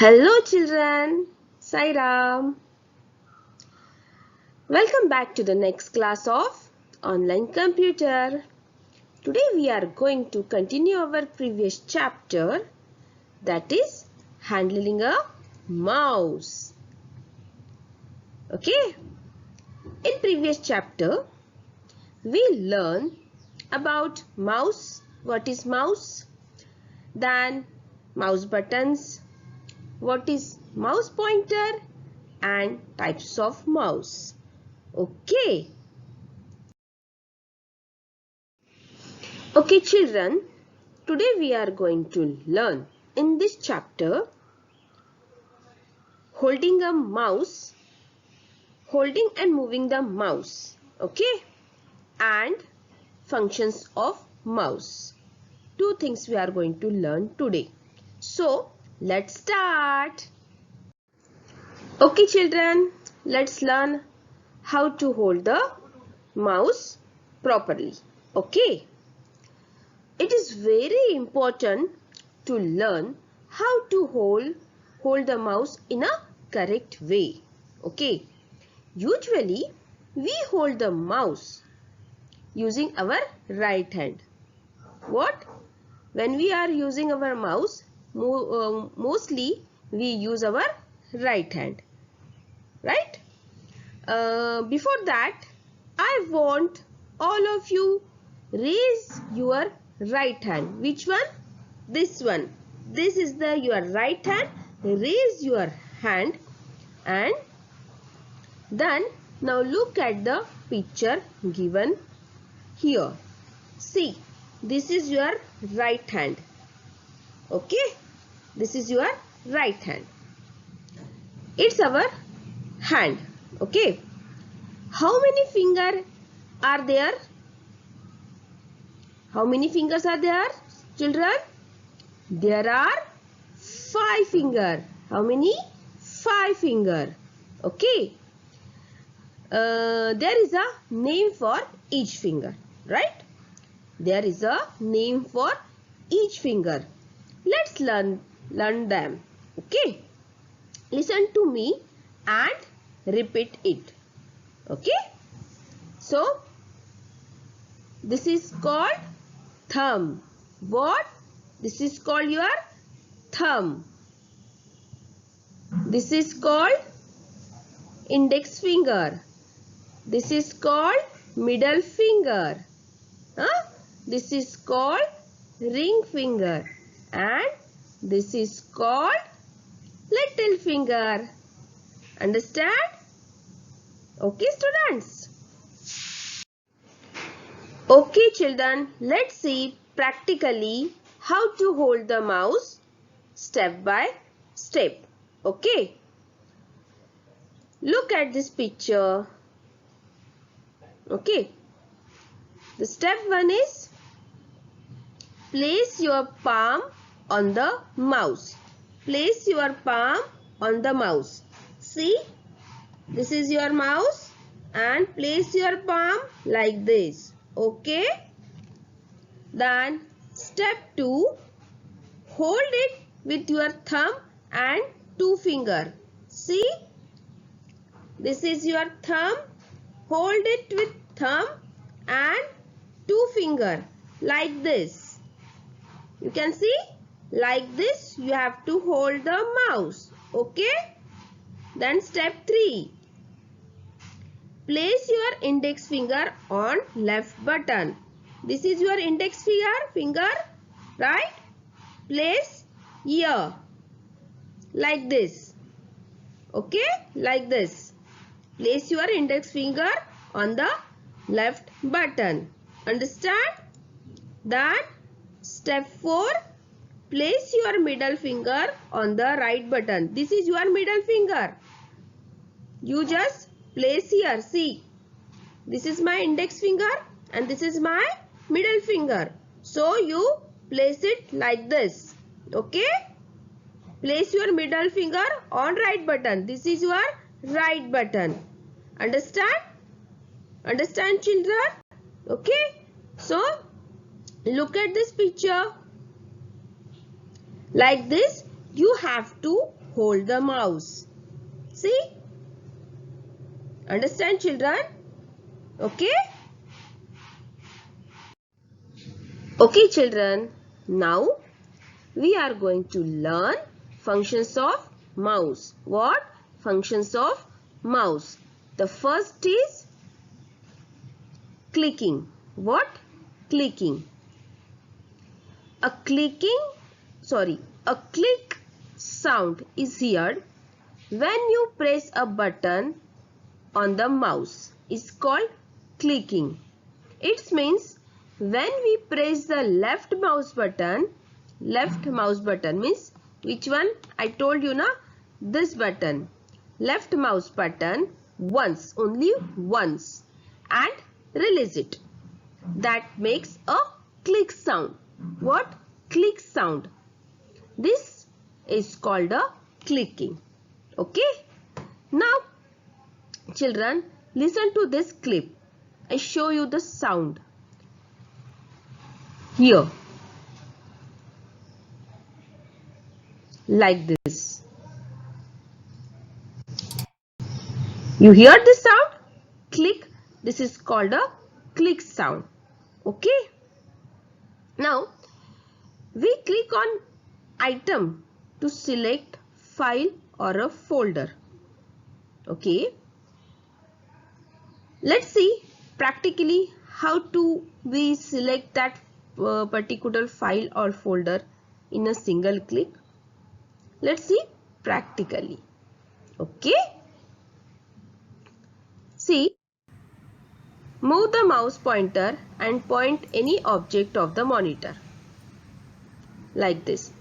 Hello children, Sai Ram. Welcome back to the next class of online computer. Today we are going to continue our previous chapter, that is handling a mouse. Okay, in previous chapter we learned about mouse, what is mouse, then mouse buttons, what is mouse pointer and types of mouse. Okay. Okay children, today we are going to learn in this chapter holding a mouse, holding and moving the mouse, okay, and functions of mouse. Two things we are going to learn today. So, let's start. Okay children, let's learn how to hold the mouse properly. Okay. It is very important to learn how to hold the mouse in a correct way. Okay. Usually, we hold the mouse using our right hand. What? When we are using our mouse, mostly we use our right hand. Right? Before that, I want all of you raise your right hand. Which one? This one. This is your right hand. Raise your hand and then now look at the picture given here. See, this is your right hand. Okay, this is your right hand. It's our hand. Okay, how many fingers are there? How many fingers are there, children? There are 5 fingers. How many? 5 fingers. Okay. There is a name for each finger, right? There is a name for each finger. Let's learn them. Okay. Listen to me and repeat it. Okay. So, this is called thumb. What? This is called your thumb. This is called index finger. This is called middle finger. This is called ring finger. And this is called little finger. Understand? Okay, students? Okay, children, let's see practically how to hold the mouse step by step. Okay. Look at this picture. Okay. The step 1 is place your palm on the mouse. Place your palm on the mouse. See, this is your mouse and place your palm like this. Okay. Then step 2, hold it with your thumb and 2 fingers. See, this is your thumb. Hold it with thumb and 2 fingers like this. You can see, like this you have to hold the mouse. Okay. Then step 3. Place your index finger on left button. This is your index finger, right? Place here, like this. Okay, like this. Place your index finger on the left button. Understand? Then step 4. Place your middle finger on the right button. This is your middle finger. You just place here. See, this is my index finger and this is my middle finger. So you place it like this. Okay. Place your middle finger on right button. This is your right button. Understand? Understand, children? Okay. So look at this picture. Like this, you have to hold the mouse. See? Understand, children? Okay? Okay, children. Now we are going to learn functions of mouse. What? Functions of mouse. The first is clicking. What? Clicking. A click sound is heard when you press a button on the mouse. It's called clicking. It means when we press the left mouse button means which one? I told you na, this button. Left mouse button once, only once, and release it. That makes a click sound. What? Click sound. This is called a clicking. Okay? Now, children, listen to this clip. I show you the sound. Here. Like this. You hear this sound? Click. This is called a click sound. Okay? Now, we click on item to select file or a folder. Okay? Let's see practically how to we select that particular file or folder in a single click. Let's see practically. Okay? See, move the mouse pointer and point any object of the monitor. Like this.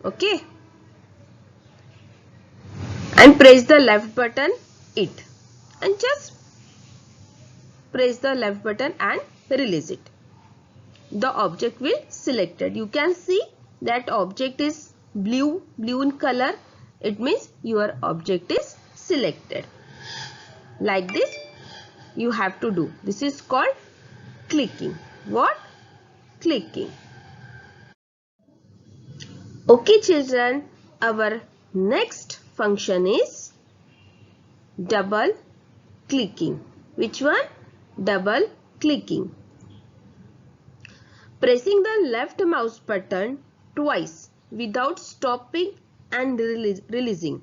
Okay? And press the left button, it. And just press the left button and release it. The object will selected. You can see that object is blue in color. It means your object is selected. Like this you have to do. This is called clicking. What? Clicking. Okay, children, our next function is double clicking. Which one? Double clicking. Pressing the left mouse button twice without stopping and releasing,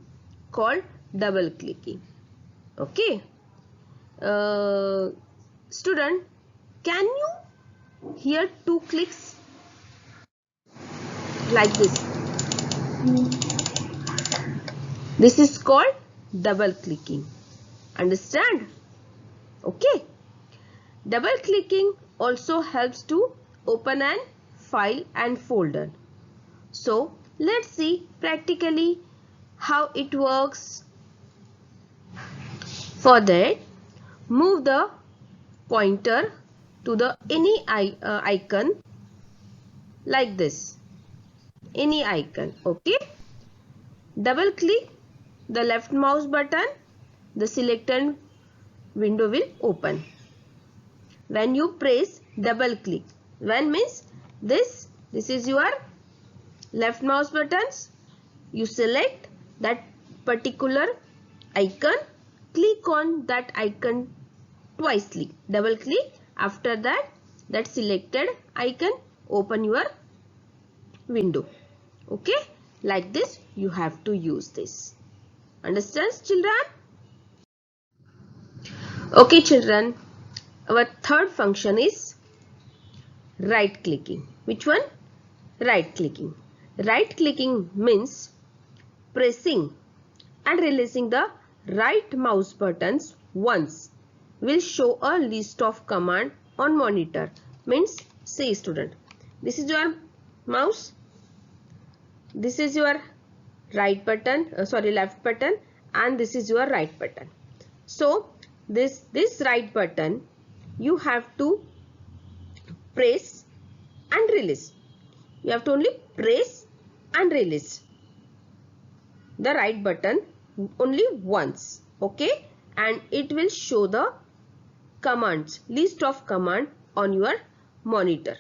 called double clicking. Okay. Student, can you hear two clicks? Like this. This is called double clicking. Understand? Okay. Double clicking also helps to open an file and folder. So let's see practically how it works. For that, move the pointer to the any icon like this. Any icon. Okay. Double click the left mouse button. The selected window will open. When you press double click, when means this is your left mouse buttons. You select that particular icon, click on that icon twicely, double click. After that selected icon, open your window. Okay, like this you have to use this. Understand, children? Okay, children, our third function is right clicking. Which one? Right clicking. Right clicking means pressing and releasing the right mouse buttons once will show a list of command on monitor. Means, say student, this is your mouse, this is your right button, left button, and this is your right button. So this right button you have to press and release. You have to only press and release the right button only once. Okay, and it will show the commands, list of command on your monitor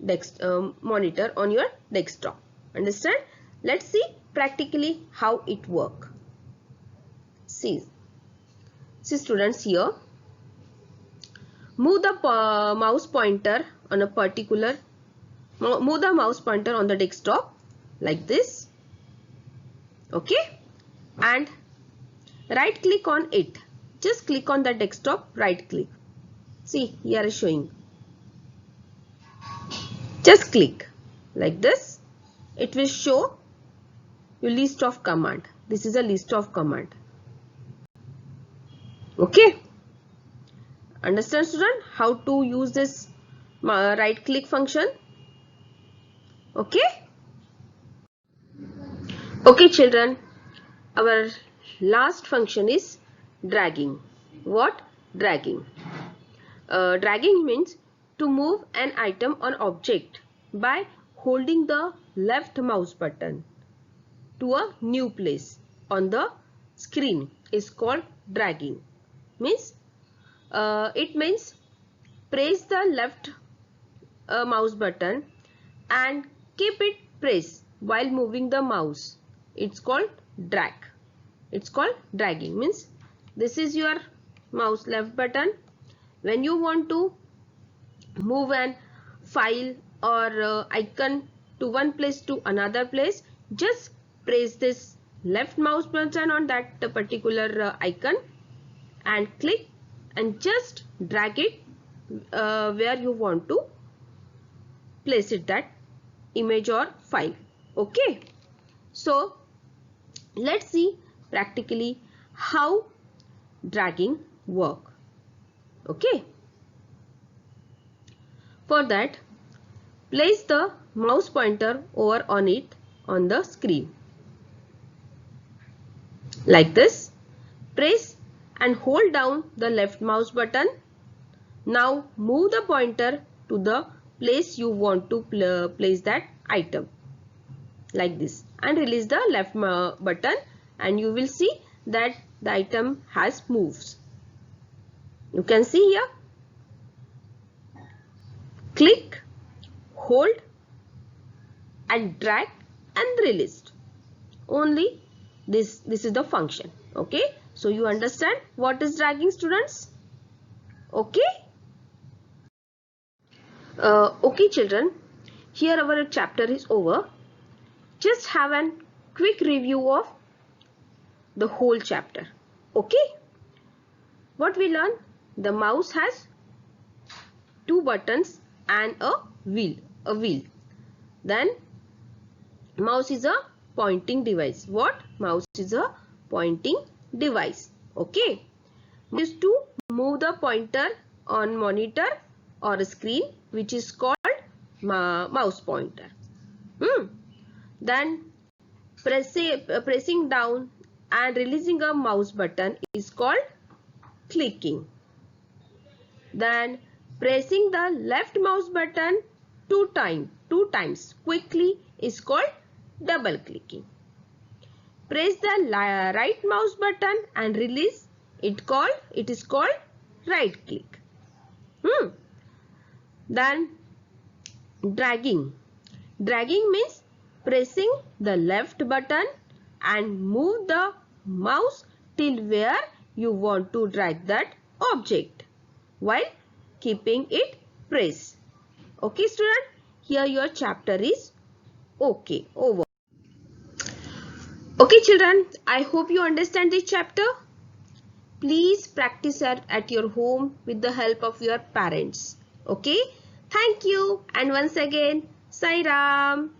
on your desktop. Understand? Let's see practically how it works. See students, here move the mouse pointer on a particular, move the mouse pointer on the desktop like this, okay, and right click on it. Just click on the desktop, right click. See, here is showing. Just click like this. It will show your list of command. This is a list of command. Okay. Understand student how to use this right click function? Okay. Okay children, our last function is dragging. What? Dragging. Dragging means to move an item or object by holding the left mouse button to a new place on the screen is called dragging. It means press the left mouse button and keep it pressed while moving the mouse. It's called drag. It's called dragging. Means this is your mouse left button. When you want to move an file or icon to one place to another place, just press this left mouse button on that particular icon and click and just drag it where you want to place it, that image or file. Okay, so let's see practically how dragging work. Okay, for that place the mouse pointer over on it on the screen like this. Press and hold down the left mouse button. Now move the pointer to the place you want to place that item like this and release the left button, and you will see that the item has moved. You can see here. Click, hold and drag and release. Only this is the function. Okay, so you understand what is dragging, students? Okay. Okay children, here our chapter is over. Just have a quick review of the whole chapter. Okay, what we learned? The mouse has two buttons and a wheel. Then mouse is a pointing device. What? Mouse is a pointing device. Okay, is to move the pointer on monitor or screen, which is called mouse pointer. Then pressing down and releasing a mouse button is called clicking. Then pressing the left mouse button two times quickly is called double clicking. Press the right mouse button and release it is called right click. Then dragging. Dragging means pressing the left button and move the mouse till where you want to drag that object while keeping it pressed. Okay student, here your chapter is over. Okay children, I hope you understand this chapter. Please practice at your home with the help of your parents. Okay, thank you, and once again, Sai Ram.